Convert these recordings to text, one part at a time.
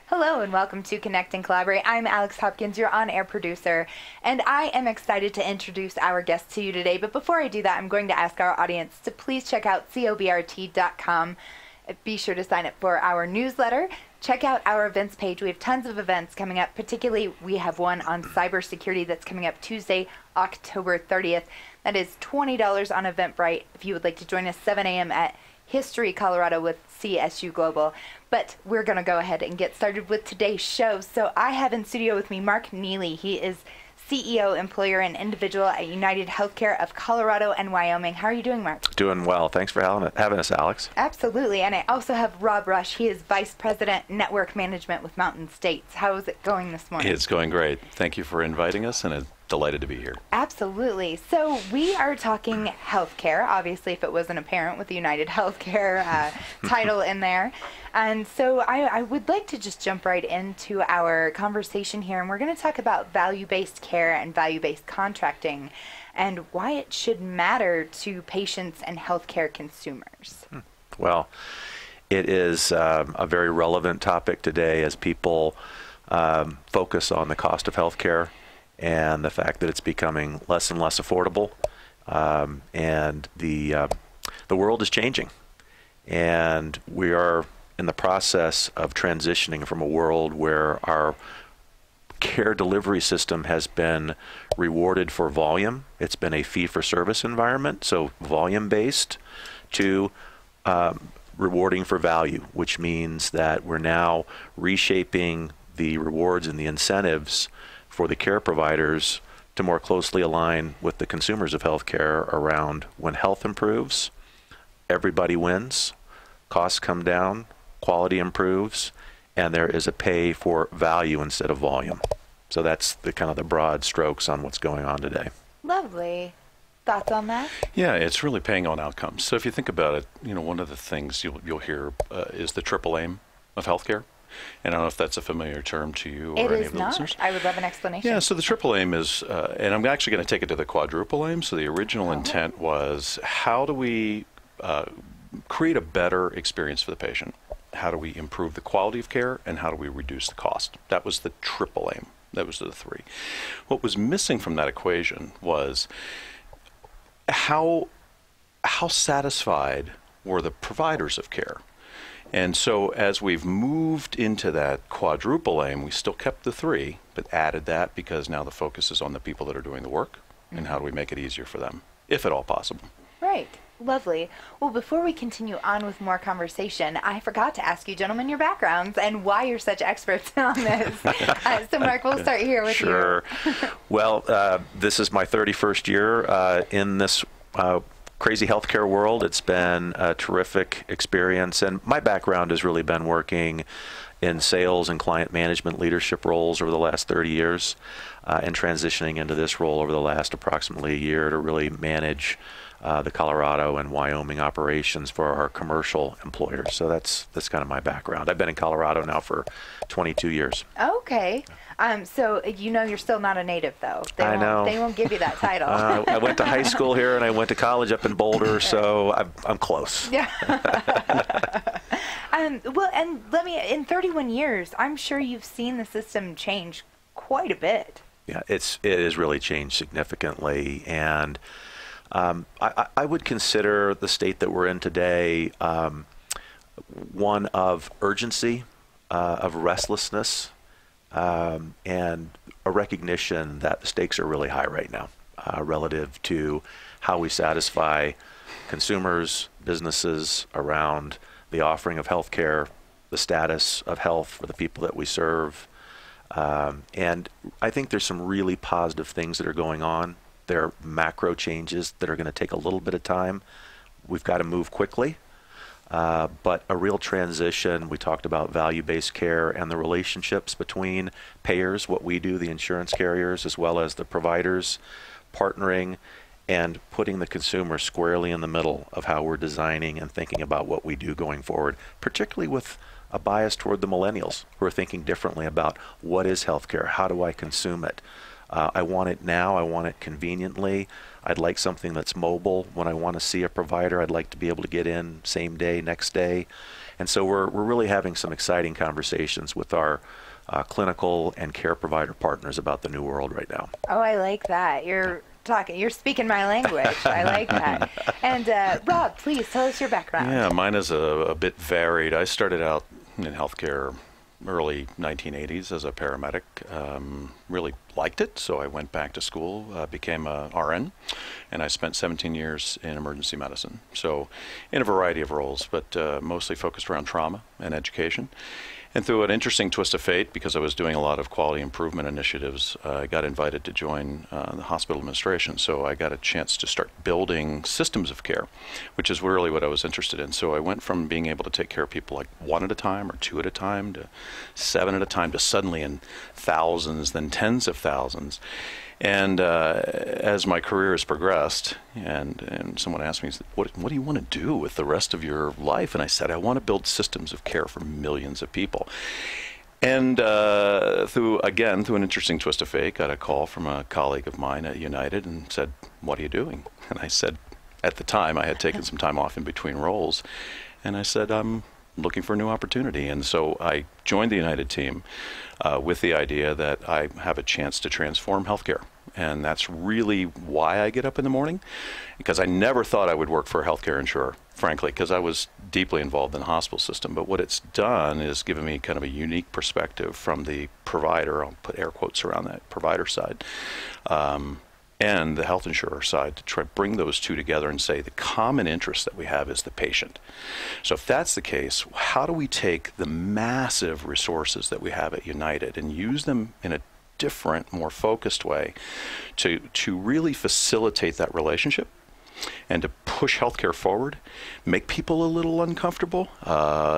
Hello and welcome to Connect and Collaborate. I'm Alex Hopkins, your on-air producer, and I am excited to introduce our guest to you today. But before I do that, I'm going to ask our audience to please check out cobrt.com. Be sure to sign up for our newsletter. Check out our events page. We have tons of events coming up. Particularly, we have one on cybersecurity that's coming up Tuesday, October 30th. That is $20 on Eventbrite if you would like to join us 7 a.m. at History, Colorado with CSU Global. But we're going to go ahead and get started with today's show. So I have in studio with me Marc Neely. He is CEO, employer, and individual at UnitedHealthcare of Colorado and Wyoming. How are you doing, Marc? Doing well. Thanks for having us, Alex. Absolutely. And I also have Rob Rush. He is Vice President, Network Management with Mountain States. How is it going this morning? It's going great. Thank you for inviting us, and I'm delighted to be here. Absolutely. So we are talking healthcare, obviously, if it wasn't apparent with the UnitedHealthcare title in there. And so I would like to just jump right into our conversation here, and we're going to talk about value-based care and value-based contracting and why it should matter to patients and healthcare consumers. Well, it is a very relevant topic today as people focus on the cost of healthcare and the fact that it's becoming less and less affordable, and the world is changing, and we are in the process of transitioning from a world where our care delivery system has been rewarded for volume. It's been a fee-for-service environment, so volume-based, to rewarding for value, which means that we're now reshaping the rewards and the incentives for the care providers to more closely align with the consumers of healthcare around when health improves, everybody wins, costs come down, quality improves, and there is a pay for value instead of volume. So that's the kind of the broad strokes on what's going on today. Lovely. Thoughts on that? Yeah, it's really paying on outcomes. So if you think about it, one of the things you'll hear is the triple aim of healthcare. And I don't know if that's a familiar term to you or any of the listeners. It is not. I would love an explanation. Yeah, so the triple aim is, and I'm actually going to take it to the quadruple aim. So the original intent was, how do we create a better experience for the patient? How do we improve the quality of care? And how do we reduce the cost? That was the triple aim. That was the three. What was missing from that equation was how satisfied were the providers of care? And so as we've moved into that quadruple aim, we still kept the three, but added that because now the focus is on the people that are doing the work, and how do we make it easier for them, if at all possible. Right. Lovely. Well, before we continue on with more conversation, I forgot to ask you gentlemen your backgrounds and why you're such experts on this. So Marc, we'll start here with you. Sure. Well, this is my 31st year in this crazy healthcare world. It's been a terrific experience, and my background has really been working in sales and client management leadership roles over the last 30 years, and transitioning into this role over the last approximately a year to really manage the Colorado and Wyoming operations for our commercial employers. So that's kind of my background. I've been in Colorado now for 22 years. Okay. So you're still not a native, though. I know. They won't give you that title. I went to high school here, and I went to college up in Boulder, so I'm close. Yeah. Well, and in 31 years, I'm sure you've seen the system change quite a bit. Yeah, it has really changed significantly, and I would consider the state that we're in today one of urgency, of restlessness, and a recognition that the stakes are really high right now relative to how we satisfy consumers, businesses around the offering of healthcare, the status of health for the people that we serve. And I think there's some really positive things that are going on. There are macro changes that are going to take a little bit of time. We've got to move quickly. But a real transition. We talked about value-based care and the relationships between payers, what we do, the insurance carriers, as well as the providers, partnering and putting the consumer squarely in the middle of how we're designing and thinking about what we do going forward, particularly with a bias toward the millennials who are thinking differently about what is healthcare, how do I consume it. I want it now, I want it conveniently. I'd like something that's mobile. When I want to see a provider, I'd like to be able to get in same day, next day. And so we're really having some exciting conversations with our clinical and care provider partners about the new world right now. Oh, I like that. You're speaking my language. I like that. And Rob, please tell us your background. Yeah, mine is a bit varied. I started out in healthcare early 1980s as a paramedic. Really liked it, so I went back to school, became a RN, and I spent 17 years in emergency medicine. So in a variety of roles, but mostly focused around trauma and education. And through an interesting twist of fate, because I was doing a lot of quality improvement initiatives, I got invited to join the hospital administration. So I got a chance to start building systems of care, which is really what I was interested in. So I went from being able to take care of people like 1 at a time or 2 at a time to 7 at a time to suddenly in thousands, then tens of thousands. And as my career has progressed, and someone asked me, what do you want to do with the rest of your life? And I said, I want to build systems of care for millions of people. And through an interesting twist of fate, got a call from a colleague of mine at United and said, what are you doing? And I said, at the time, I had taken some time off in between roles. And I said, I'm looking for a new opportunity. And so I joined the United team with the idea that I have a chance to transform healthcare. And that's really why I get up in the morning, because I never thought I would work for a healthcare insurer, frankly, because I was deeply involved in the hospital system. But what it's done is given me kind of a unique perspective from the provider, I'll put air quotes around that, provider side, and the health insurer side, to try to bring those two together and say the common interest that we have is the patient. So if that's the case, how do we take the massive resources that we have at United and use them in a different, more focused way to really facilitate that relationship and to push healthcare forward, make people a little uncomfortable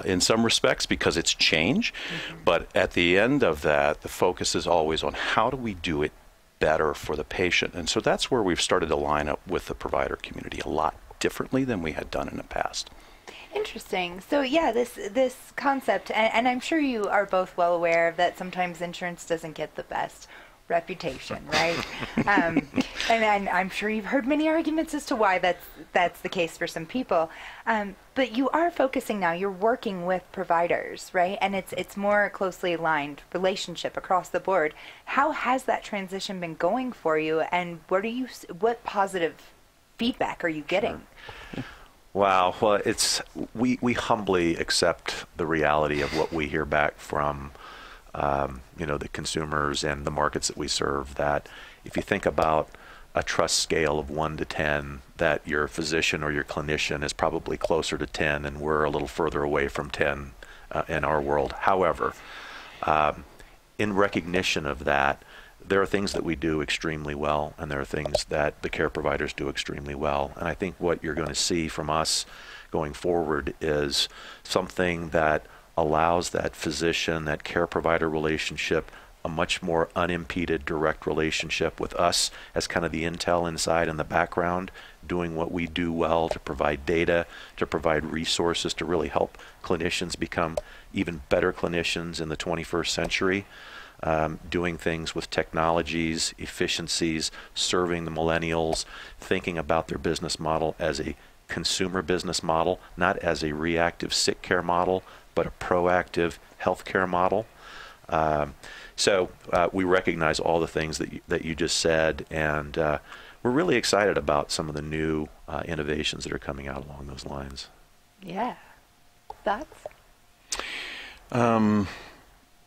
in some respects because it's change. Mm-hmm. But at the end of that, the focus is always on how do we do it better for the patient. And so that's where we've started to line up with the provider community a lot differently than we had done in the past. Interesting. So yeah, this concept, and I'm sure you are both well aware of that sometimes insurance doesn't get the best reputation, right? And I'm sure you've heard many arguments as to why that's the case for some people. But you are focusing now, you're working with providers, right? And it's more closely aligned relationship across the board. How has that transition been going for you, and what positive feedback are you getting? Sure. Wow. Well, we humbly accept the reality of what we hear back from the consumers and the markets that we serve, that if you think about a trust scale of 1 to 10, that your physician or your clinician is probably closer to 10, and we're a little further away from 10 in our world. However, in recognition of that, there are things that we do extremely well, and there are things that the care providers do extremely well. And I think what you're going to see from us going forward is something that allows that physician, that care provider relationship, a much more unimpeded direct relationship with us as kind of the intel inside in the background, doing what we do well to provide data, to provide resources to really help clinicians become even better clinicians in the 21st century. Doing things with technologies, efficiencies, serving the millennials, thinking about their business model as a consumer business model, not as a reactive sick care model, but a proactive healthcare model. So we recognize all the things that you just said, and we're really excited about some of the new innovations that are coming out along those lines. Yeah. Thoughts?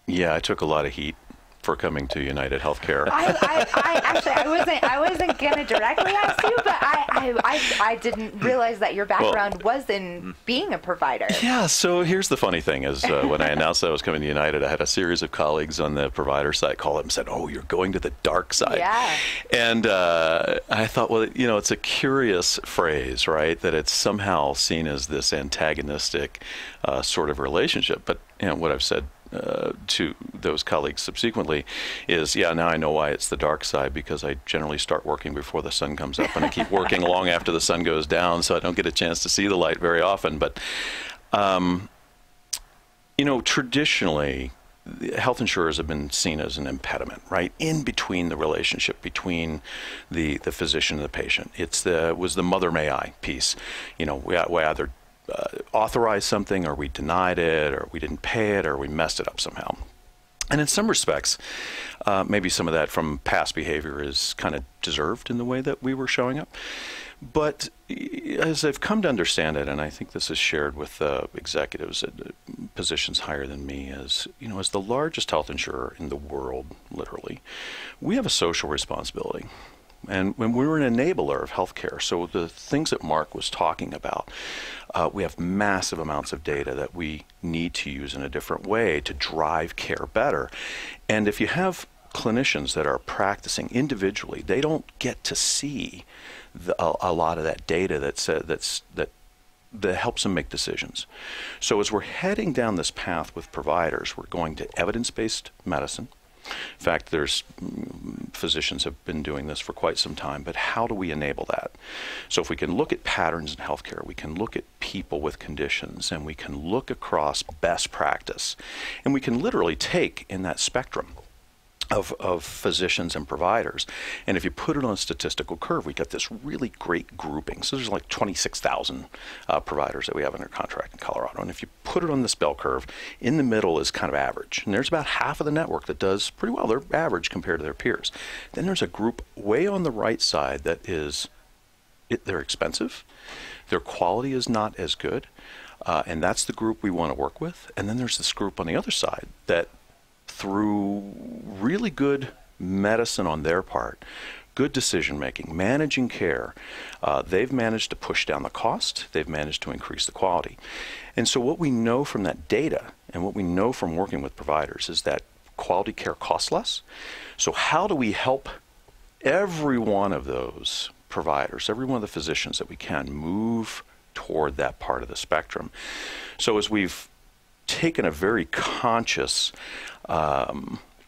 Yeah, I took a lot of heat for coming to UnitedHealthcare. I wasn't gonna directly ask you, but I didn't realize that your background was in being a provider. Yeah. So here's the funny thing: is when I announced that I was coming to United, I had a series of colleagues on the provider side call up and said, "Oh, you're going to the dark side." Yeah. And I thought, well, it's a curious phrase, right? That it's somehow seen as this antagonistic sort of relationship. But what I've said to those colleagues subsequently is, now I know why it's the dark side, because I generally start working before the sun comes up, and I keep working long after the sun goes down, so I don't get a chance to see the light very often. But traditionally, health insurers have been seen as an impediment, right, in between the relationship between the physician and the patient. It was the mother may I piece. We either authorized something, or we denied it, or we didn't pay it, or we messed it up somehow. And in some respects, maybe some of that from past behavior is kind of deserved in the way that we were showing up. But as I've come to understand it, and I think this is shared with executives at positions higher than me, as the largest health insurer in the world, literally, we have a social responsibility. And when we're an enabler of healthcare, so the things that Marc was talking about, we have massive amounts of data that we need to use in a different way to drive care better. And if you have clinicians that are practicing individually, they don't get to see a lot of that data that helps them make decisions. So as we're heading down this path with providers, we're going to evidence-based medicine. In fact, there's physicians have been doing this for quite some time, but how do we enable that? So if we can look at patterns in healthcare, we can look at people with conditions, and we can look across best practice, and we can literally take in that spectrum of physicians and providers. And if you put it on a statistical curve, we get this really great grouping. So there's like 26,000 providers that we have under contract in Colorado. And if you put it on this bell curve, in the middle is kind of average. And there's about half of the network that does pretty well. They're average compared to their peers. Then there's a group way on the right side that they're expensive. Their quality is not as good. And that's the group we want to work with. And then there's this group on the other side that, through really good medicine on their part, good decision making, managing care, they've managed to push down the cost, they've managed to increase the quality. And so what we know from that data and what we know from working with providers is that quality care costs less. So how do we help every one of those providers, every one of the physicians that we can, move toward that part of the spectrum? So as we've taken a very conscious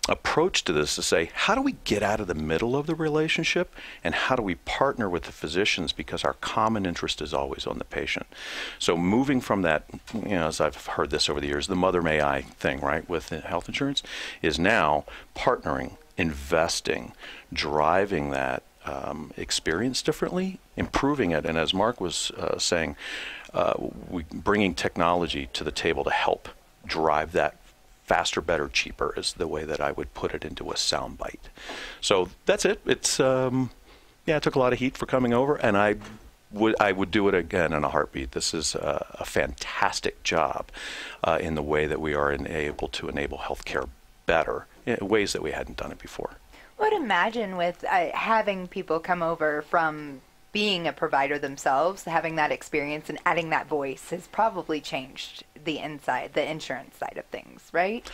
approach to this to say, how do we get out of the middle of the relationship, and how do we partner with the physicians, because our common interest is always on the patient. So moving from that, as I've heard this over the years, the mother may I thing, right, with health insurance, is now partnering, investing, driving that experience differently, improving it. And as Marc was saying, bringing technology to the table to help drive that faster, better, cheaper is the way that I would put it into a soundbite. So that's it. It's it took a lot of heat for coming over, and I would do it again in a heartbeat. This is a fantastic job in the way that we are able to enable healthcare better in ways that we hadn't done it before. I would imagine with having people come over from being a provider themselves, having that experience and adding that voice has probably changed the insurance side of things, right?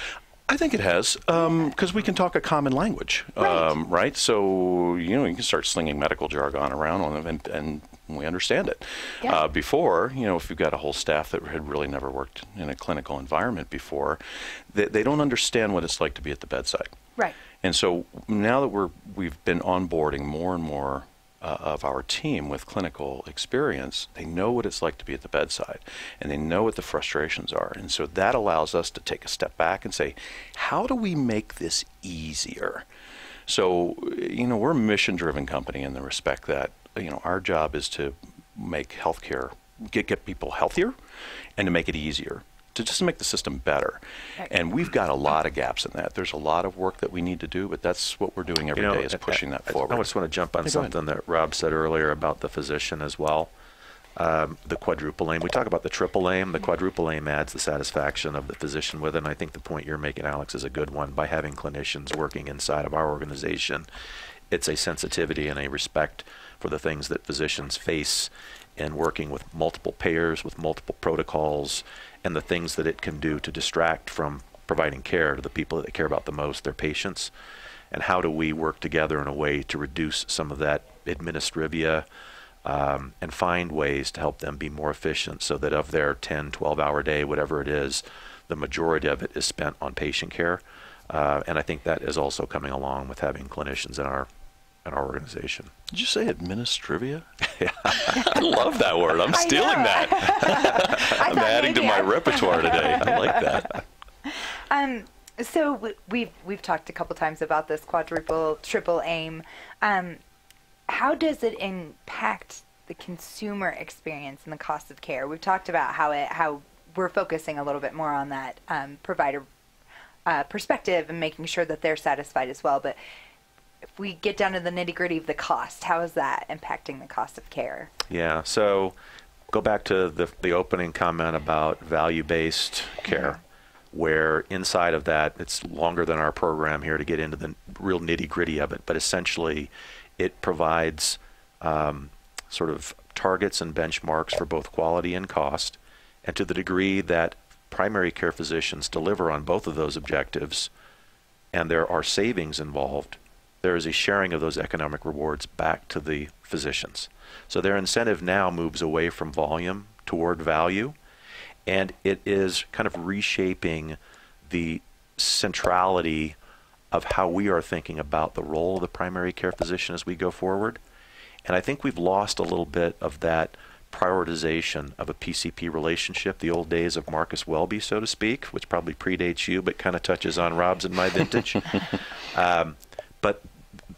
I think it has, because we can talk a common language, right? So, you can start slinging medical jargon around on them, and we understand it. Yeah. Before, if you've got a whole staff that had really never worked in a clinical environment before, they don't understand what it's like to be at the bedside. Right. And so now that we've been onboarding more and more of our team with clinical experience, they know what it's like to be at the bedside, and they know what the frustrations are. And so that allows us to take a step back and say, how do we make this easier? So, we're a mission-driven company in the respect that, our job is to make healthcare, get people healthier, and to make it easier, to just make the system better. Right. And we've got a lot of gaps in that. There's a lot of work that we need to do, but that's what we're doing every day, is pushing that forward. I just want to jump on something that Rob said earlier about the physician as well. The quadruple aim. We talk about the triple aim. The quadruple aim adds the satisfaction of the physician with it. And I think the point you're making, Alex, is a good one. By having clinicians working inside of our organization, it's a sensitivity and a respect for the things that physicians face in working with multiple payers, with multiple protocols, and the things that it can do to distract from providing care to the people that care about the most, their patients. And how do we work together in a way to reduce some of that administrivia and find ways to help them be more efficient, so that of their 10, 12-hour day, whatever it is, the majority of it is spent on patient care. And I think that is also coming along with having clinicians in our organization. Did you say administrivia? Yeah. I love that word. I'm stealing that. I'm adding to my repertoire today. I like that. So we've talked a couple times about this quadruple, triple aim. How does it impact the consumer experience and the cost of care. We've talked about how we're focusing a little bit more on that provider perspective and making sure that they're satisfied as well. But if we get down to the nitty-gritty of the cost, how is that impacting the cost of care? Yeah, so go back to the opening comment about value-based care, where inside of that, it's longer than our program here to get into the real nitty-gritty of it, but essentially it provides sort of targets and benchmarks for both quality and cost, and to the degree that primary care physicians deliver on both of those objectives and there are savings involved, there is a sharing of those economic rewards back to the physicians. So their incentive now moves away from volume toward value, and it is kind of reshaping the centrality of how we are thinking about the role of the primary care physician as we go forward. And I think we've lost a little bit of that prioritization of a PCP relationship, the old days of Marcus Welby, so to speak, which probably predates you, but kind of touches on Rob's and my vintage. But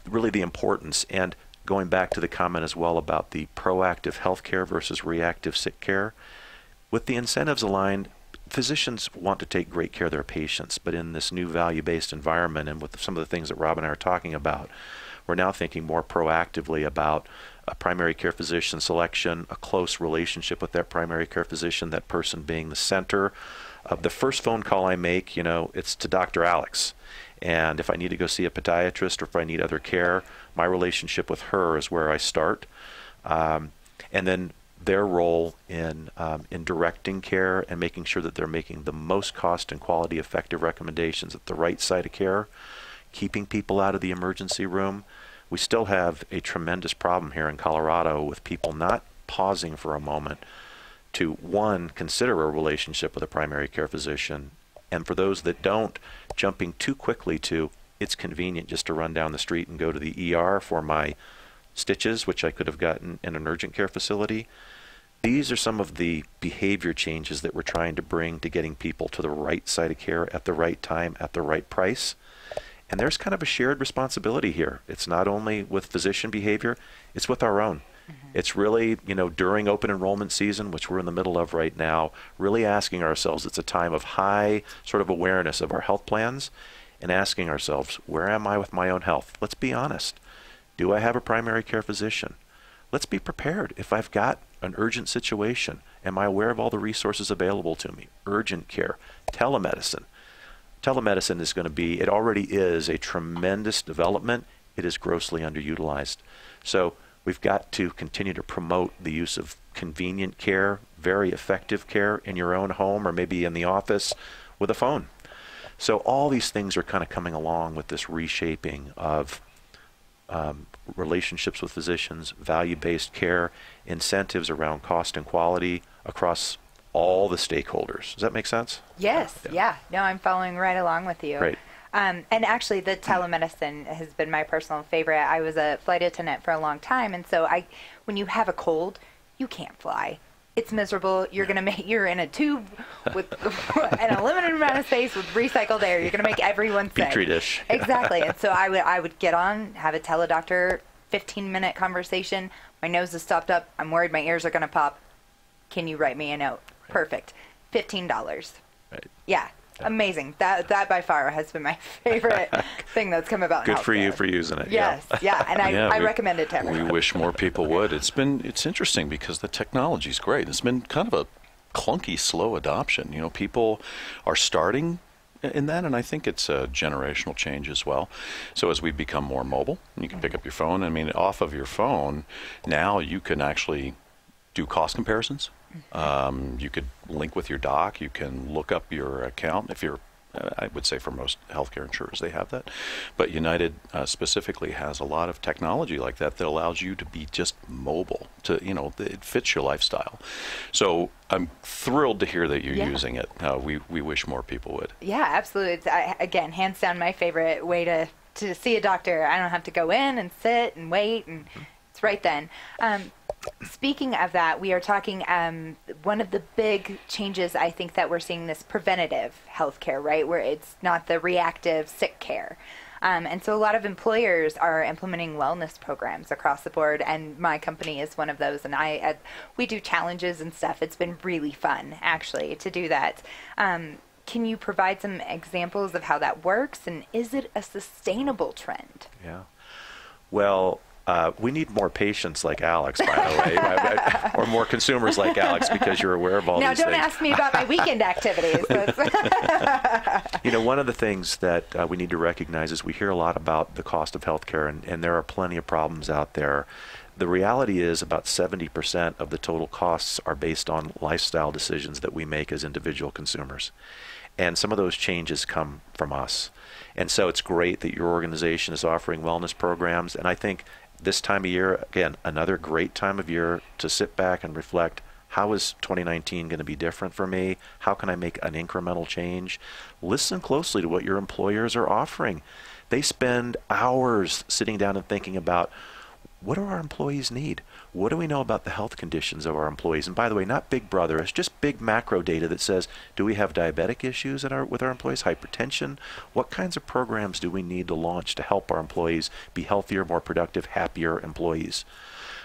really the importance, and going back to the comment as well about the proactive health care versus reactive sick care, with the incentives aligned, physicians want to take great care of their patients, but in this new value-based environment and with some of the things that Rob and I are talking about, we're now thinking more proactively about a primary care physician selection, a close relationship with that primary care physician, that person being the center of the first phone call I make. It's to Dr. Alex. And if I need to go see a podiatrist or if I need other care, my relationship with her is where I start. And then their role in directing care and making sure that they're making the most cost and quality effective recommendations at the right site of care, keeping people out of the emergency room. We still have a tremendous problem here in Colorado with people not pausing for a moment to, one, consider a relationship with a primary care physician, and for those that don't, jumping too quickly to, it's convenient just to run down the street and go to the ER for my stitches, which I could have gotten in an urgent care facility. These are some of the behavior changes that we're trying to bring to getting people to the right site of care at the right time, at the right price. And there's kind of a shared responsibility here. It's not only with physician behavior, it's with our own. It's really, during open enrollment season, which we're in the middle of right now, really asking ourselves, it's a time of high sort of awareness of our health plans and asking ourselves, where am I with my own health? Let's be honest. Do I have a primary care physician? Let's be prepared. If I've got an urgent situation, am I aware of all the resources available to me? Urgent care, telemedicine. Telemedicine is going to be, it already is a tremendous development. It is grossly underutilized. So we've got to continue to promote the use of convenient care, very effective care in your own home or maybe in the office with a phone. So all these things are kind of coming along with this reshaping of relationships with physicians, value-based care, incentives around cost and quality across all the stakeholders. Does that make sense? Yes. Yeah. No, I'm following right along with you. Great. And actually, the telemedicine has been my personal favorite. I was a flight attendant for a long time, and so when you have a cold, you can't fly. It's miserable. You're in a tube with in a limited amount of space with recycled air. You're gonna make everyone sick. Petri dish. Exactly. And so I would get on, have a teledoctor, 15-minute conversation. My nose is stopped up. I'm worried my ears are gonna pop. Can you write me a note? Right. Perfect. $15. Right. Yeah. Amazing. That by far has been my favorite thing that's come about. Good in for you for using it. Yes, yeah, and I recommend it to everyone. We wish more people would. It's interesting because the technology's great. It's been kind of a clunky, slow adoption. People are starting in that, and I think it's a generational change as well. So as we become more mobile, and you can pick up your phone. Off of your phone, now you can actually do cost comparisons. You could link with your doc. You can look up your account if you're, I would say for most healthcare insurers they have that. But United specifically has a lot of technology like that allows you to be just mobile. It fits your lifestyle. So I'm thrilled to hear that you're using it. We wish more people would. Yeah, absolutely. It's, again, hands down my favorite way to see a doctor. I don't have to go in and sit and wait, and it's right then. Speaking of that, we are talking, one of the big changes I think that we're seeing this preventative healthcare, right, where it's not the reactive sick care. And so a lot of employers are implementing wellness programs across the board, and my company is one of those. And we do challenges and stuff. It's been really fun, actually, to do that. Can you provide some examples of how that works, and is it a sustainable trend? Yeah. Well, we need more patients like Alex, by the way, or more consumers like Alex, because you're aware of all these things. Now, don't ask me about my weekend activities. One of the things that we need to recognize is we hear a lot about the cost of healthcare, and there are plenty of problems out there. The reality is about 70% of the total costs are based on lifestyle decisions that we make as individual consumers. And some of those changes come from us. And so it's great that your organization is offering wellness programs. And I think this time of year, again, another great time of year to sit back and reflect, how is 2019 going to be different for me? How can I make an incremental change? Listen closely to what your employers are offering. They spend hours sitting down and thinking about, what do our employees need? What do we know about the health conditions of our employees? And by the way, not Big Brother, it's just big macro data that says, do we have diabetic issues with our employees, hypertension? What kinds of programs do we need to launch to help our employees be healthier, more productive, happier employees?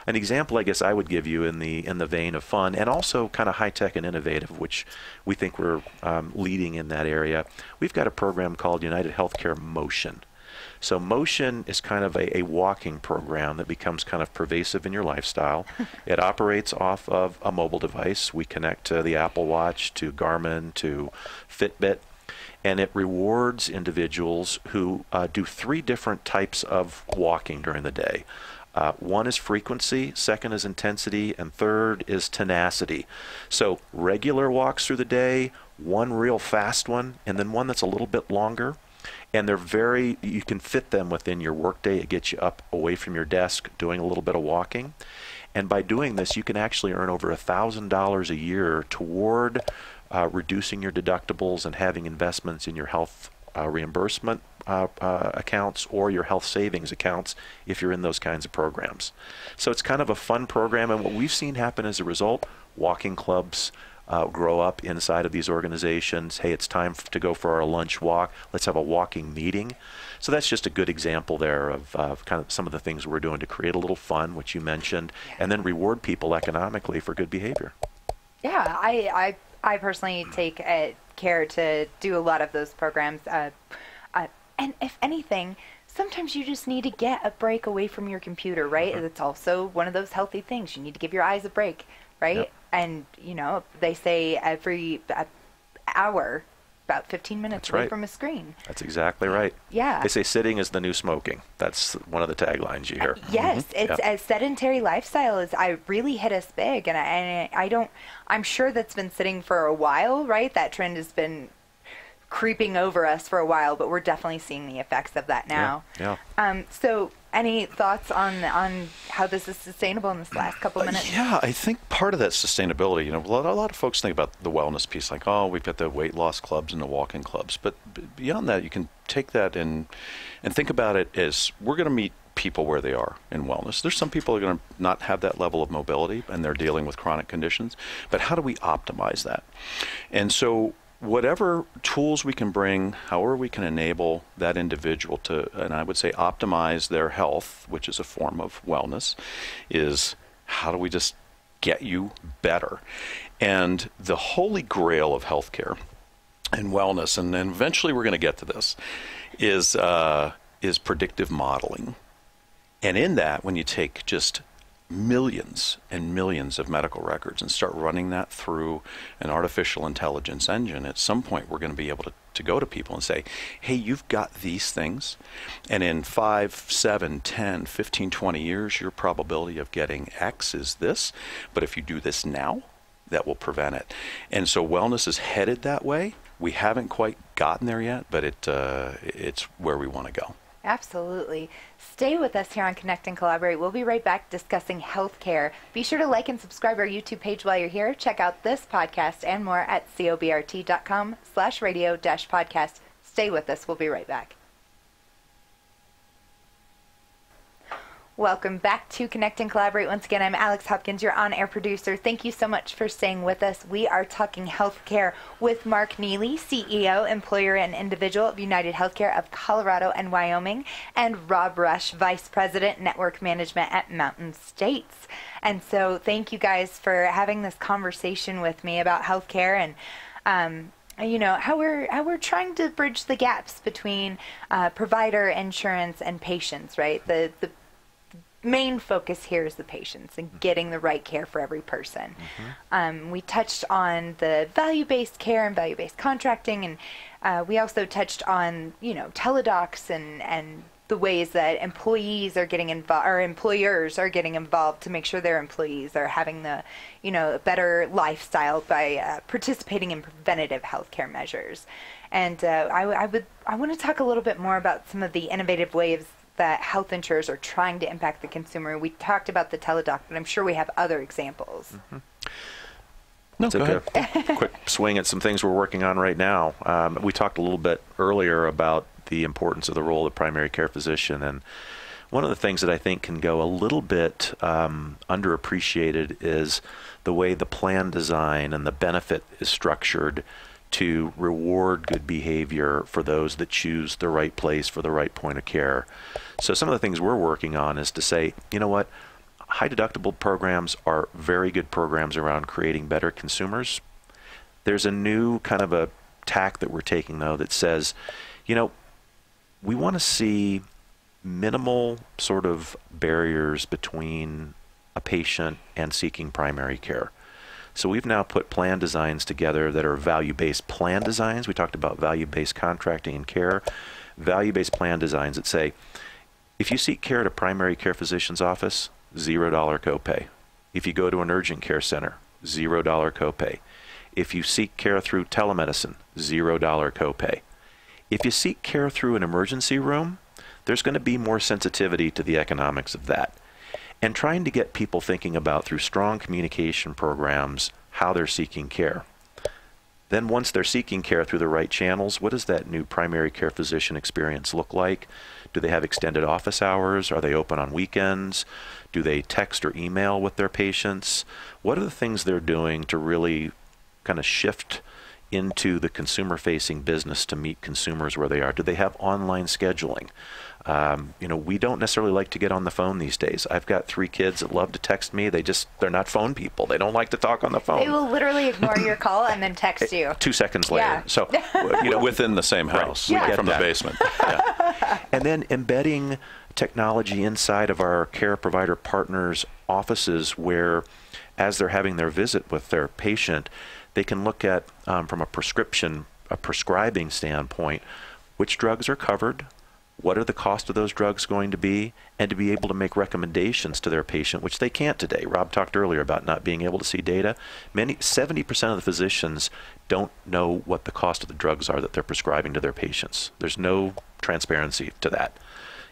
An example, I guess, I would give you in the vein of fun and also kind of high-tech and innovative, which we think we're leading in that area. We've got a program called UnitedHealthcare Motion. So Motion is kind of a walking program that becomes kind of pervasive in your lifestyle. It operates off of a mobile device. We connect to the Apple Watch, to Garmin, to Fitbit, and it rewards individuals who do 3 different types of walking during the day. One is frequency, second is intensity, and third is tenacity. So regular walks through the day, one real fast one, and then one that's a little bit longer. And you can fit them within your workday. It gets you up away from your desk doing a little bit of walking. And by doing this, you can actually earn over $1,000 a year toward reducing your deductibles and having investments in your health reimbursement accounts or your health savings accounts if you're in those kinds of programs. So it's kind of a fun program. And what we've seen happen as a result, walking clubs grow up inside of these organizations. Hey, it's time to go for our lunch walk. Let's have a walking meeting. So that's just a good example there of kind of some of the things we're doing to create a little fun, which you mentioned, and then reward people economically for good behavior. Yeah, I personally take care to do a lot of those programs. And if anything, sometimes you just need to get a break away from your computer, right? Mm-hmm. It's also one of those healthy things. You need to give your eyes a break, right? Yep. And, they say every hour, about 15 minutes away from a screen. That's exactly right. Yeah. They say sitting is the new smoking. That's one of the taglines you hear. Yes. Mm-hmm. It's a sedentary lifestyle I really hit us big. And I'm sure that's been sitting for a while, right? That trend has been creeping over us for a while, but we're definitely seeing the effects of that now. Yeah. So any thoughts on how this is sustainable in this last couple of minutes? Yeah, I think part of that sustainability, a lot of folks think about the wellness piece, like, oh, we've got the weight loss clubs and the walking clubs. But beyond that, you can take that and think about it as we're going to meet people where they are in wellness. There's some people who are going to not have that level of mobility and they're dealing with chronic conditions. But how do we optimize that? And so whatever tools we can bring, however we can enable that individual to, and I would say optimize their health, which is a form of wellness, is how do we just get you better? And the holy grail of healthcare and wellness, and then eventually we're going to get to this, is predictive modeling. And in that, when you take just millions and millions of medical records and start running that through an artificial intelligence engine, at some point we're going to be able to go to people and say, hey, you've got these things, and in 5, 7, 10, 15, 20 years, your probability of getting X is this, but if you do this now, that will prevent it. And so wellness is headed that way. We haven't quite gotten there yet, but it's where we want to go. Absolutely. Stay with us here on Connect and Collaborate. We'll be right back discussing healthcare. Be sure to like and subscribe our YouTube page while you're here. Check out this podcast and more at Welcome back to Connect and Collaborate. Once again, I'm Alex Hopkins, your on-air producer. Thank you so much for staying with us. We are talking healthcare with Marc Neely, CEO, employer, and individual of UnitedHealthcare of Colorado and Wyoming, and Rob Rush, Vice President, Network Management at Mountain States. And so thank you guys for having this conversation with me about healthcare and you know, how we're trying to bridge the gaps between provider, insurance, and patients, right? The main focus here is the patients and getting the right care for every person. We touched on the value-based care and value-based contracting, and we also touched on, you know, teledocs and the ways that employees are getting involved, or employers are getting involved to make sure their employees are having the, you know, a better lifestyle by participating in preventative healthcare measures. And I want to talk a little bit more about some of the innovative ways that health insurers are trying to impact the consumer. We talked about the teledoc, but I'm sure we have other examples. No, take a quick swing at some things we're working on right now. We talked a little bit earlier about the importance of the role of the primary care physician, and one of the things that I think can go a little bit underappreciated is the way the plan design and the benefit is structured to reward good behavior for those that choose the right place for the right point of care. So some of the things we're working on is to say, you know what, high deductible programs are very good programs around creating better consumers. There's a new kind of a tack that we're taking, though, that says, you know, we want to see minimal sort of barriers between a patient and seeking primary care. So we've now put plan designs together that are value-based plan designs. We talked about value-based contracting and care. Value-based plan designs that say, if you seek care at a primary care physician's office, $0 copay. If you go to an urgent care center, $0 copay. If you seek care through telemedicine, $0 copay. If you seek care through an emergency room, there's going to be more sensitivity to the economics of that. And trying to get people thinking about, through strong communication programs, how they're seeking care. Then once they're seeking care through the right channels, what does that new primary care physician experience look like? Do they have extended office hours? Are they open on weekends? Do they text or email with their patients? What are the things they're doing to really kind of shift into the consumer-facing business to meet consumers where they are? Do they have online scheduling? You know, we don't necessarily like to get on the phone these days. I've got 3 kids that love to text me. They're not phone people. They don't like to talk on the phone. They will literally ignore your call and then text you 2 seconds later. Yeah. So, you know, Within the same house, Right. from the basement. Yeah. And then embedding technology inside of our care provider partners' offices, where as they're having their visit with their patient, they can look at, from a prescribing standpoint, which drugs are covered, what are the cost of those drugs going to be, and to be able to make recommendations to their patient, which they can't today. Rob talked earlier about not being able to see data. 70% of the physicians don't know what the cost of the drugs are that they're prescribing to their patients. There's no transparency to that,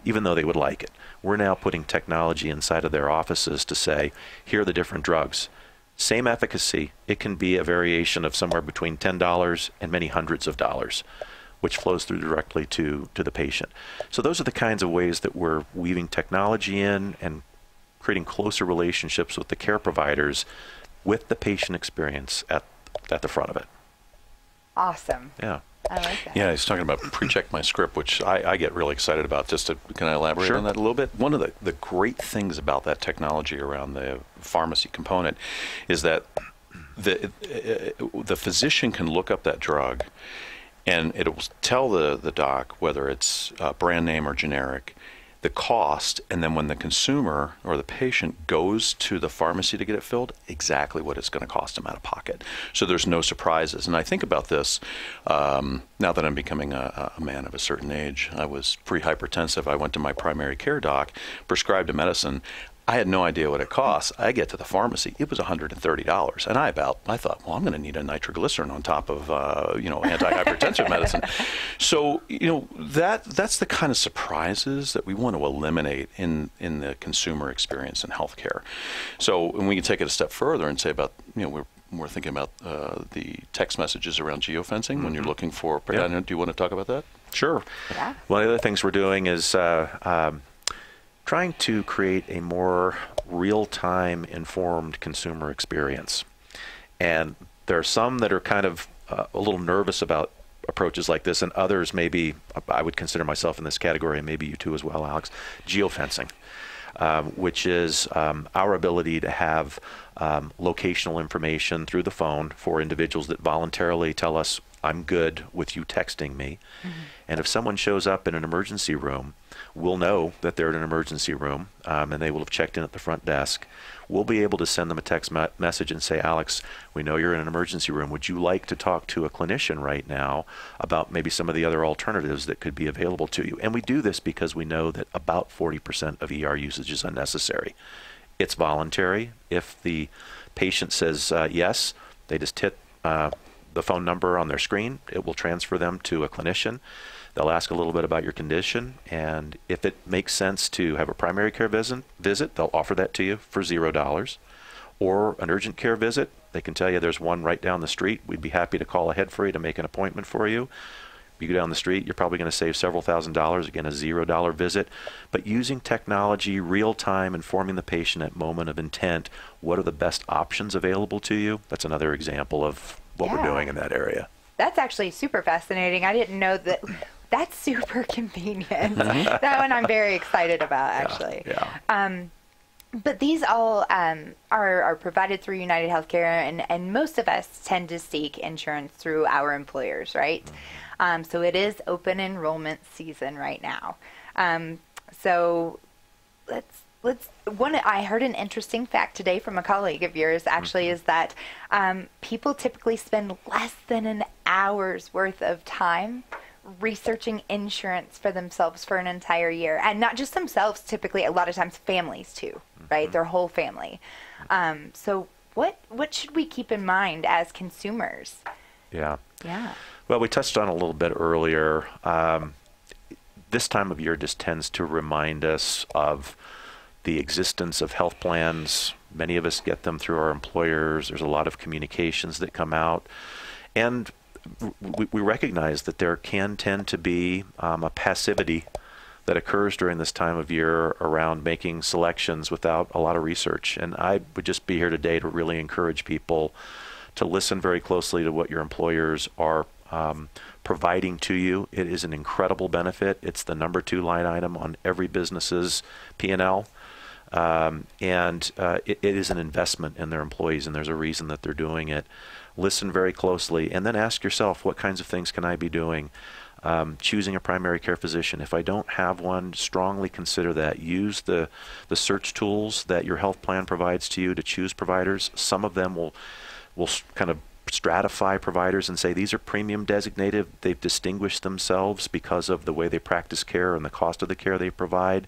even though they would like it. We're now putting technology inside of their offices to say, here are the different drugs. Same efficacy, it can be a variation of somewhere between $10 and many hundreds of dollars, which flows through directly to the patient. So those are the kinds of ways that we're weaving technology in and creating closer relationships with the care providers with the patient experience at the front of it. Awesome. Yeah. I like that. Yeah, he's talking about pre-check my script, which I get really excited about. Can I elaborate Sure. on that a little bit? One of the great things about that technology around the pharmacy component is that the physician can look up that drug, and it will tell the doc whether it's brand name or generic, the cost, and then when the consumer or the patient goes to the pharmacy to get it filled, exactly what it's going to cost them out of pocket. So there's no surprises. And I think about this now that I'm becoming a man of a certain age. I was pre-hypertensive. I went to my primary care doc, prescribed a medicine. I had no idea what it cost. I get to the pharmacy, it was $130, and I thought, well, I'm going to need a nitroglycerin on top of antihypertensive medicine. So that's the kind of surprises that we want to eliminate in the consumer experience in healthcare. So, and we can take it a step further and say about we're thinking about the text messages around geofencing when you're looking for. Do you want to talk about that? Sure. Yeah. One of the other things we're doing is trying to create a more real-time informed consumer experience. And there are some that are kind of a little nervous about approaches like this, and others maybe, I would consider myself in this category, and maybe you too as well, Alex, geofencing, which is our ability to have locational information through the phone for individuals that voluntarily tell us, I'm good with you texting me. Mm-hmm. And if someone shows up in an emergency room, we'll know that they're in an emergency room, and they will have checked in at the front desk. We'll be able to send them a text message and say, Alex, we know you're in an emergency room. Would you like to talk to a clinician right now about maybe some of the other alternatives that could be available to you? And we do this because we know that about 40% of ER usage is unnecessary. It's voluntary. If the patient says yes, they just hit the phone number on their screen. It will transfer them to a clinician. They'll ask a little bit about your condition, and if it makes sense to have a primary care visit, they'll offer that to you for $0. Or an urgent care visit, they can tell you there's one right down the street. We'd be happy to call ahead for you to make an appointment for you. You go down the street, you're probably going to save several $1,000s, again, a $0 visit. But using technology, real time, informing the patient at moment of intent, what are the best options available to you? That's another example of what we're doing in that area. That's actually super fascinating. I didn't know that. That's super convenient. That one I'm very excited about, actually. Yeah. But these all are provided through UnitedHealthcare, and most of us tend to seek insurance through our employers, right? So it is open enrollment season right now. So I heard an interesting fact today from a colleague of yours, actually, is that people typically spend less than an hour's worth of time researching insurance for themselves for an entire year. And not just themselves, typically, a lot of times families too, right? Their whole family. So what should we keep in mind as consumers? Yeah. Yeah. Well, we touched on it a little bit earlier. This time of year just tends to remind us of the existence of health plans. Many of us get them through our employers. There's a lot of communications that come out. And we recognize that there can tend to be a passivity that occurs during this time of year around making selections without a lot of research. And I would just be here today to really encourage people to listen very closely to what your employers are providing to you. It is an incredible benefit. It's the number 2 line item on every business's P&L. It is an investment in their employees, and there's a reason that they're doing it. Listen very closely, and then ask yourself, what kinds of things can I be doing? Choosing a primary care physician. If I don't have one, strongly consider that. Use the search tools that your health plan provides to you to choose providers. Some of them will kind of stratify providers and say these are premium designated. They've distinguished themselves because of the way they practice care and the cost of the care they provide,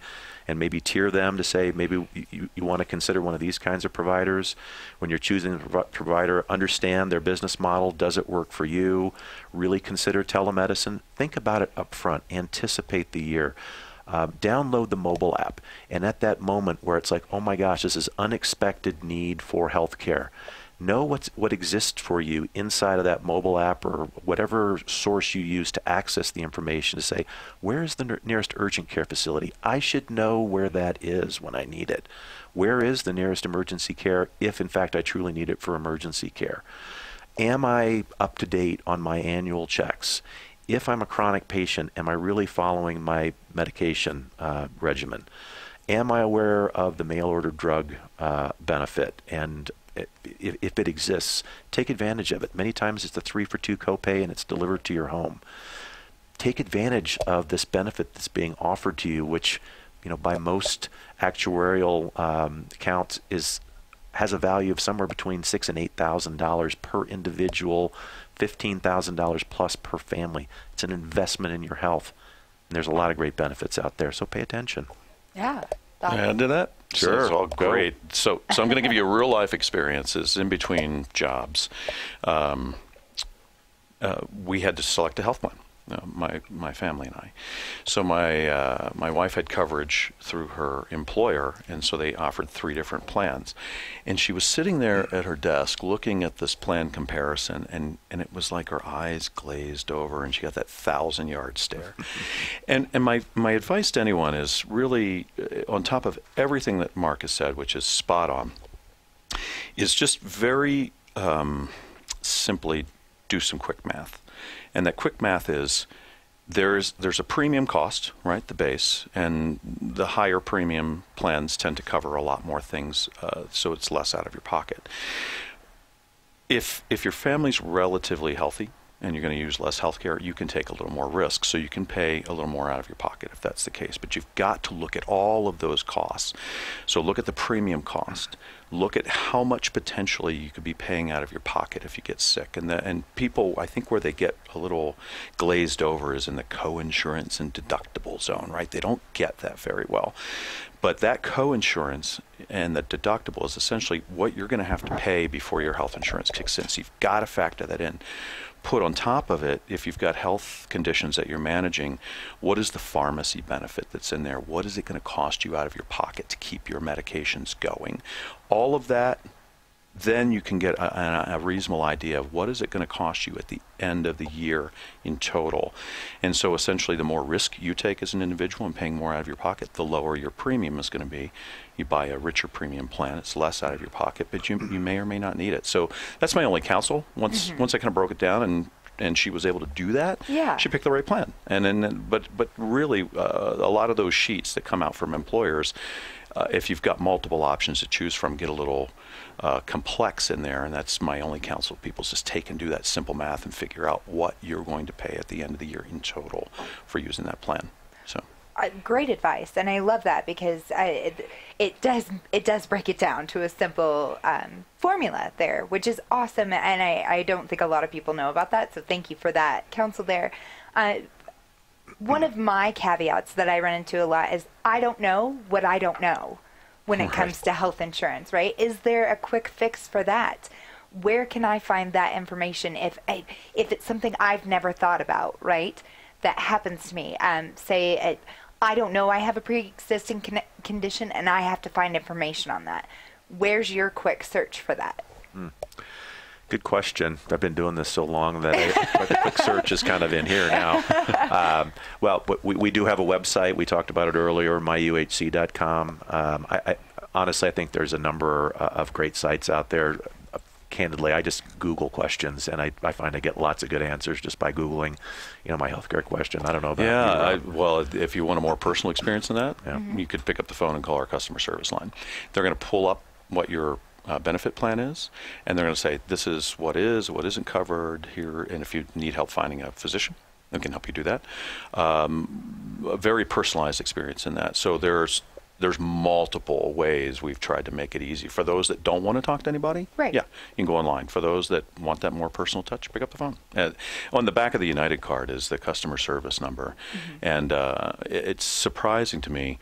and maybe tier them to say maybe you want to consider one of these kinds of providers. When you're choosing a provider, understand their business model. Does it work for you? Really consider telemedicine. Think about it up front. Anticipate the year. Download the mobile app, and at that moment where it's like, oh my gosh, this is unexpected need for health care, know what exists for you inside of that mobile app or whatever source you use to access the information, to say, where is the nearest urgent care facility? I should know where that is when I need it. Where is the nearest emergency care if, in fact, I truly need it for emergency care? Am I up to date on my annual checks? If I'm a chronic patient, am I really following my medication regimen? Am I aware of the mail-order drug benefit? And if it exists, take advantage of it. Many times it's a 3-for-2 copay and it's delivered to your home. Take advantage of this benefit that's being offered to you, which, by most actuarial accounts has a value of somewhere between $6,000 and $8,000 per individual, $15,000 plus per family. It's an investment in your health, and there's a lot of great benefits out there. So pay attention. Yeah. Can I add to that? Sure. It's all great. So I'm going to give you real life experiences in between jobs. We had to select a health plan. my family and I. So my wife had coverage through her employer, and so they offered 3 different plans. And she was sitting there at her desk looking at this plan comparison, and it was like her eyes glazed over, and she got that 1,000-yard stare. And my advice to anyone is really, on top of everything that Marc has said, which is spot on, is just very simply do some quick math. And that quick math is there's a premium cost, right, the base, and the higher premium plans tend to cover a lot more things, so it's less out of your pocket. If your family's relatively healthy and you're going to use less health care, you can take a little more risk, so you can pay a little more out of your pocket if that's the case. But you've got to look at all of those costs. So look at the premium cost. Look at how much potentially you could be paying out of your pocket if you get sick. And people, I think where they get a little glazed over is in the co-insurance and deductible zone, right? They don't get that very well. But that co-insurance and the deductible is essentially what you're going to have to pay before your health insurance kicks in. So you've got to factor that in. Put on top of it, if you've got health conditions that you're managing, what is the pharmacy benefit that's in there? What is it going to cost you out of your pocket to keep your medications going? All of that, then you can get a reasonable idea of what is it going to cost you at the end of the year in total. And so essentially the more risk you take as an individual and paying more out of your pocket, the lower your premium is going to be. You buy a richer premium plan, it's less out of your pocket, but you may or may not need it. So that's my only counsel. Once I kind of broke it down and she was able to do that, she picked the right plan. And then, but really, a lot of those sheets that come out from employers, if you've got multiple options to choose from, get a little complex in there, and that's my only counsel to people is just take and do that simple math and figure out what you're going to pay at the end of the year in total for using that plan. So. Great advice, and I love that because it does break it down to a simple formula there, which is awesome, and I don't think a lot of people know about that, so thank you for that counsel there. One of my caveats that I run into a lot is I don't know what I don't know when it comes to health insurance, right? Is there a quick fix for that? Where can I find that information if it's something I've never thought about, right? That happens to me. Say I don't know I have a pre-existing condition and I have to find information on that. Where's your quick search for that? Good question. I've been doing this so long that the quick search is kind of in here now. Well, we do have a website. We talked about it earlier, myuhc.com. I honestly, I think there's a number of great sites out there. Candidly, I just Google questions, and I find I get lots of good answers just by Googling, my healthcare question. I don't know about you. Well, if you want a more personal experience than that, you could pick up the phone and call our customer service line. They're going to pull up what your benefit plan is, and they're going to say, this is what isn't covered here, and if you need help finding a physician, they can help you do that. A very personalized experience in that. So there's multiple ways we've tried to make it easy. For those that don't want to talk to anybody, right. You can go online. For those that want that more personal touch, pick up the phone. On the back of the United card is the customer service number, and it's surprising to me.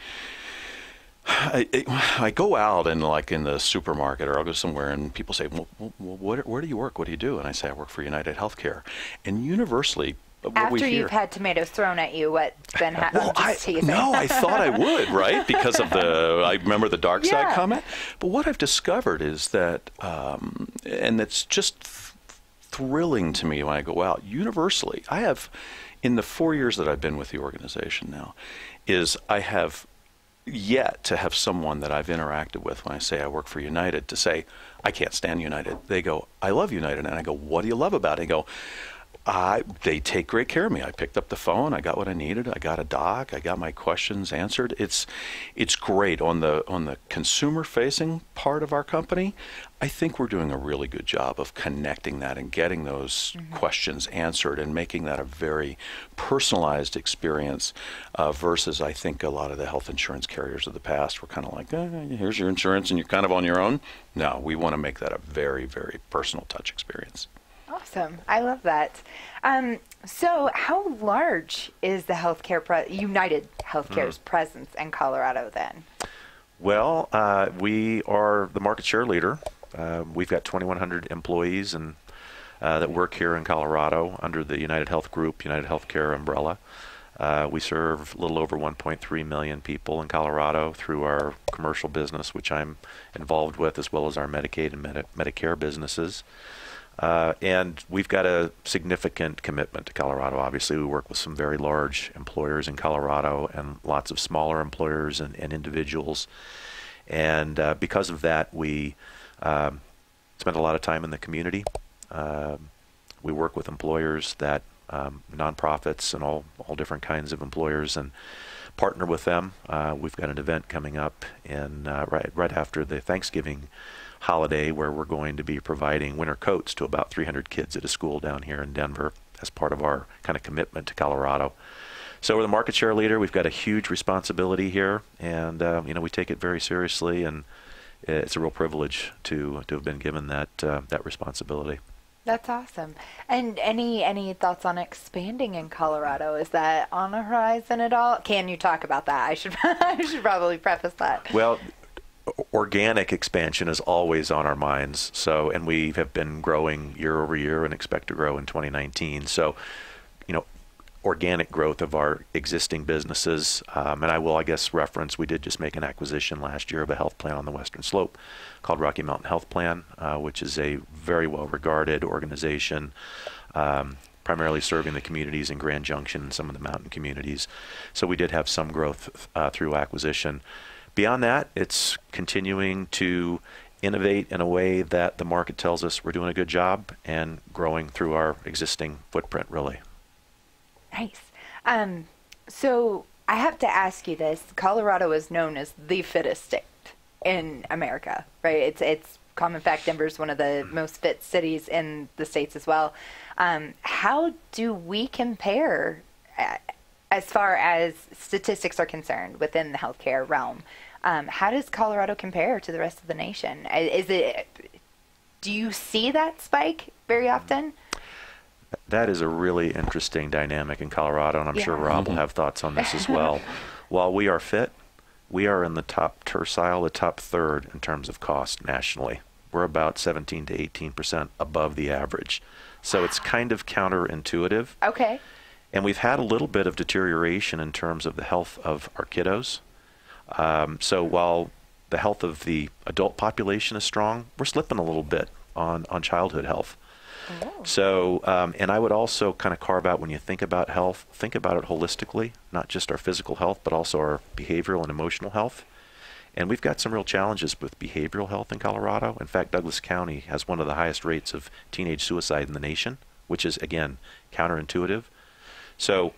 I go out and like in the supermarket, or I'll go somewhere and people say, well, where do you work? What do you do? And I say, I work for UnitedHealthcare. And universally, after you've had tomatoes thrown at you, what's been happening? No, I thought I would, right? Because of I remember the dark side comment. But what I've discovered is that, and it's just thrilling to me when I go out, universally, I have, in the 4 years that I've been with the organization now, I have yet to have someone that I've interacted with when I say I work for United to say, I can't stand United. They go, I love United. And I go, what do you love about it? They go, they take great care of me. I picked up the phone. I got what I needed. I got a doc. I got my questions answered. It's great. On the consumer-facing part of our company, I think we're doing a really good job of connecting that and getting those questions answered and making that a very personalized experience versus I think a lot of the health insurance carriers of the past were kind of like, here's your insurance and you're kind of on your own. No, we want to make that a very, very personal touch experience. Awesome. I love that. So how large is the United Healthcare's presence in Colorado then? Well, we are the market share leader. We've got 2,100 employees, and that work here in Colorado under the UnitedHealth Group, UnitedHealthcare umbrella. We serve a little over 1.3 million people in Colorado through our commercial business, which I'm involved with, as well as our Medicaid and Medicare businesses. And we've got a significant commitment to Colorado. Obviously, we work with some very large employers in Colorado and lots of smaller employers and individuals. And because of that, we spend a lot of time in the community. We work with employers that nonprofits and all different kinds of employers, and partner with them. We've got an event coming up in right after the Thanksgiving holiday where we're going to be providing winter coats to about 300 kids at a school down here in Denver as part of our kind of commitment to Colorado. So we're the market share leader. We've got a huge responsibility here, and we take it very seriously, and it's a real privilege to have been given that responsibility. That's awesome. And any thoughts on expanding in Colorado? Is that on the horizon at all? Can you talk about that? I should probably preface that. Well, organic expansion is always on our minds. So, and we have been growing year over year and expect to grow in 2019. So, organic growth of our existing businesses. And I will, reference, we did just make an acquisition last year of a health plan on the Western Slope called Rocky Mountain Health Plan, which is a very well-regarded organization, primarily serving the communities in Grand Junction and some of the mountain communities. So we did have some growth through acquisition. Beyond that, it's continuing to innovate in a way that the market tells us we're doing a good job and growing through our existing footprint, really. Nice. So I have to ask you this. Colorado is known as the fittest state in America, right? It's common fact Denver's one of the most fit cities in the states as well. How do we compare as far as statistics are concerned within the healthcare realm? How does Colorado compare to the rest of the nation? Do you see that spike very often? That is a really interesting dynamic in Colorado, and I'm sure Rob will have thoughts on this as well. While we are fit, we are in the top tercile, the top third in terms of cost nationally. We're about 17 to 18% above the average. So it's kind of counterintuitive. Okay. And we've had a little bit of deterioration in terms of the health of our kiddos. So while the health of the adult population is strong, we're slipping a little bit on childhood health. Oh. So, and I would also kind of carve out, when you think about health, think about it holistically, not just our physical health, but also our behavioral and emotional health. And we've got some real challenges with behavioral health in Colorado. In fact, Douglas County has one of the highest rates of teenage suicide in the nation, which is, again, counterintuitive. So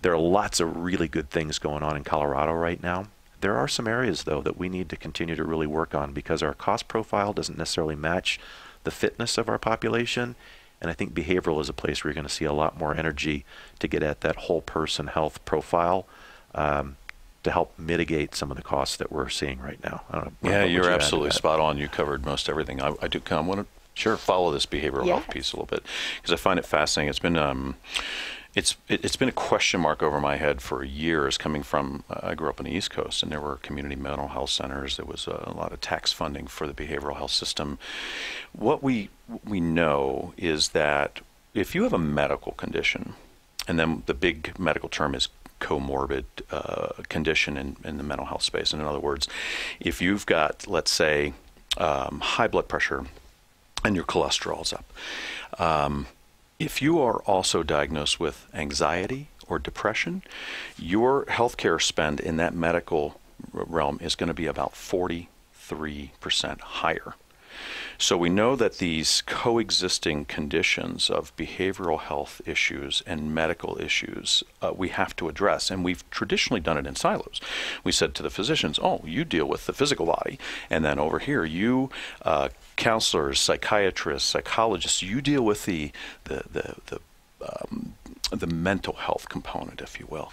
there are lots of really good things going on in Colorado right now. There are some areas, though, that we need to continue to really work on because our cost profile doesn't necessarily match the fitness of our population, and I think behavioral is a place where you're going to see a lot more energy to get at that whole person health profile to help mitigate some of the costs that we're seeing right now. I don't know, yeah, you're absolutely spot on. You covered most everything. I do kind of want to follow this behavioral health piece a little bit because I find it fascinating. It's been it's been a question mark over my head for years. Coming from, I grew up on the East Coast, and there were community mental health centers. There was a lot of tax funding for the behavioral health system. What we know is that if you have a medical condition, and then the big medical term is comorbid condition in the mental health space. And in other words, if you've got, let's say, high blood pressure and your cholesterol's up, if you are also diagnosed with anxiety or depression, your healthcare spend in that medical realm is going to be about 43% higher. So we know that these coexisting conditions of behavioral health issues and medical issues we have to address, and we've traditionally done it in silos. We said to the physicians, oh, you deal with the physical body, and then over here you counselors, psychiatrists, psychologists, you deal with the mental health component, if you will.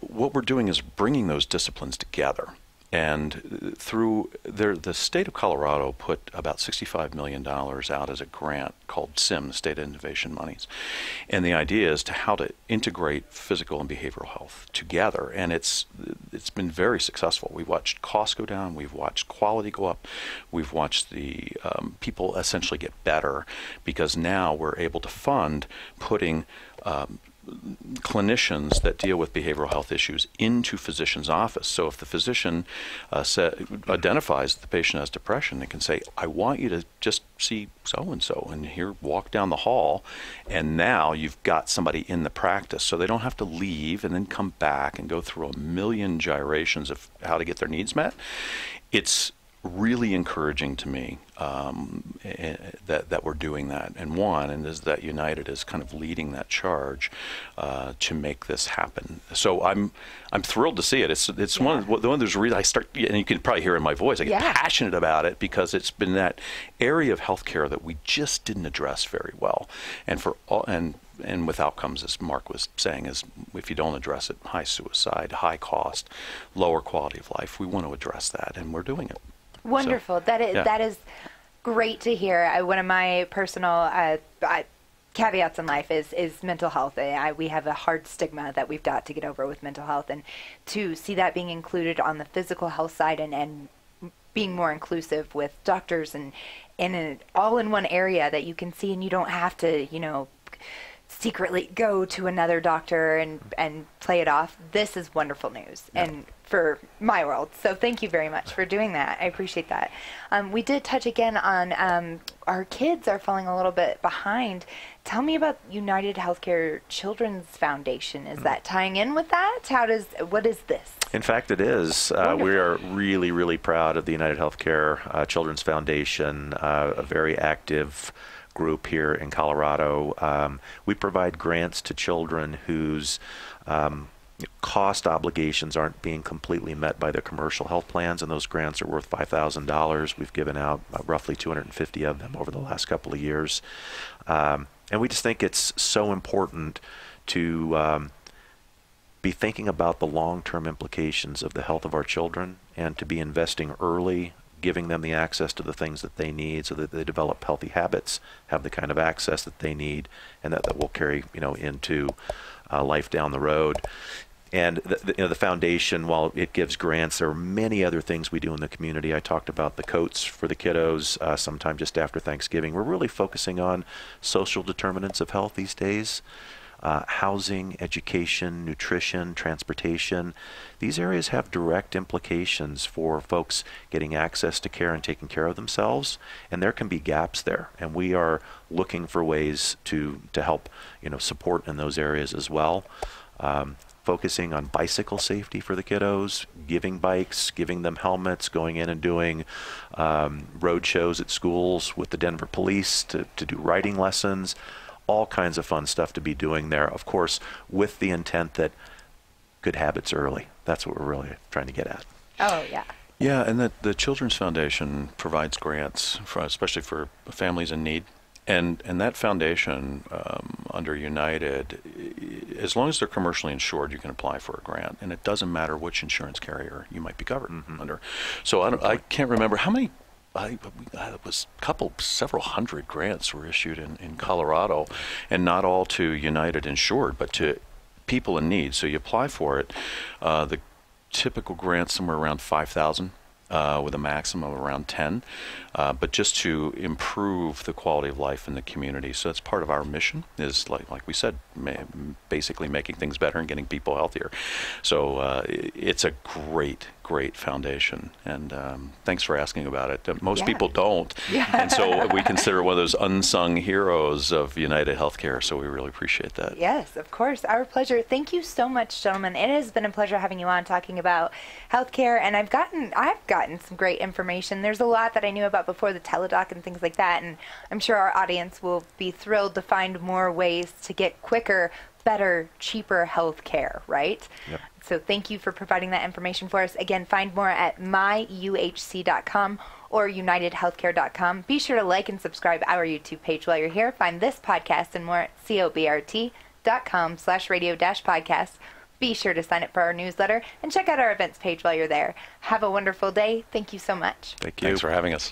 What we're doing is bringing those disciplines together. And through the state of Colorado put about $65 million out as a grant called SIM, State Innovation Monies. And the idea is to how to integrate physical and behavioral health together. And it's been very successful. We've watched costs go down. We've watched quality go up. We've watched the people essentially get better, because now we're able to fund putting clinicians that deal with behavioral health issues into physician's office. So if the physician identifies the patient as depression, they can say, I want you to just see so-and-so, and here, walk down the hall, and now you've got somebody in the practice. So they don't have to leave and then come back and go through a million gyrations of how to get their needs met. It's really encouraging to me that we're doing that, and is that United is kind of leading that charge to make this happen. So I'm thrilled to see it. It's one of those reasons I start, and you can probably hear in my voice, I get passionate about it, because it's been that area of healthcare that we just didn't address very well, and with outcomes, as Marc was saying, is if you don't address it, high suicide, high cost, lower quality of life. We want to address that, and we're doing it. Wonderful. So, that is great to hear. One of my personal caveats in life is mental health. We have a hard stigma that we've got to get over with mental health, and to see that being included on the physical health side and being more inclusive with doctors and all in one area that you can see, and you don't have to, secretly go to another doctor and play it off. This is wonderful news, and for my world. So thank you very much for doing that. I appreciate that. We did touch again on our kids are falling a little bit behind. Tell me about UnitedHealthcare Children's Foundation. Is that tying in with that? What is this? In fact, it is. We are really, really proud of the UnitedHealthcare Children's Foundation, a very active group here in Colorado. We provide grants to children whose cost obligations aren't being completely met by their commercial health plans, and those grants are worth $5,000. We've given out roughly 250 of them over the last couple of years. And we just think it's so important to be thinking about the long-term implications of the health of our children, and to be investing early, giving them the access to the things that they need so that they develop healthy habits, have the kind of access that they need, and that will carry into life down the road. And the foundation, while it gives grants, there are many other things we do in the community. I talked about the coats for the kiddos sometime just after Thanksgiving. We're really focusing on social determinants of health these days. Housing, education, nutrition, transportation. These areas have direct implications for folks getting access to care and taking care of themselves, and there can be gaps there. And we are looking for ways to help support in those areas as well. Focusing on bicycle safety for the kiddos, giving bikes, giving them helmets, going in and doing road shows at schools with the Denver police to do riding lessons. All kinds of fun stuff to be doing there, of course, with the intent that good habits early. That's what we're really trying to get at. Oh, yeah. Yeah, and the Children's Foundation provides grants, especially for families in need. And that foundation, under United, as long as they're commercially insured, you can apply for a grant. And it doesn't matter which insurance carrier you might be covered under. So I can't remember how many. It was several hundred grants were issued in Colorado, and not all to United insured, but to people in need. So you apply for it. The typical grant somewhere around $5,000, with a maximum of around 10, but just to improve the quality of life in the community. So that's part of our mission, is like we said, basically making things better and getting people healthier. So it's a great foundation, and thanks for asking about it. Most people don't, and so we consider one of those unsung heroes of UnitedHealthcare, so we really appreciate that. Yes, of course, our pleasure. Thank you so much, gentlemen. It has been a pleasure having you on talking about healthcare, and I've gotten some great information. There's a lot that I knew about before, the teledoc and things like that, and I'm sure our audience will be thrilled to find more ways to get quicker, better, cheaper health care, right? Yep. So thank you for providing that information for us. Again, find more at myuhc.com or unitedhealthcare.com. Be sure to like and subscribe our YouTube page while you're here. Find this podcast and more at cobrt.com/radio-podcast. Be sure to sign up for our newsletter and check out our events page while you're there. Have a wonderful day. Thank you so much. Thank you. Thanks for having us.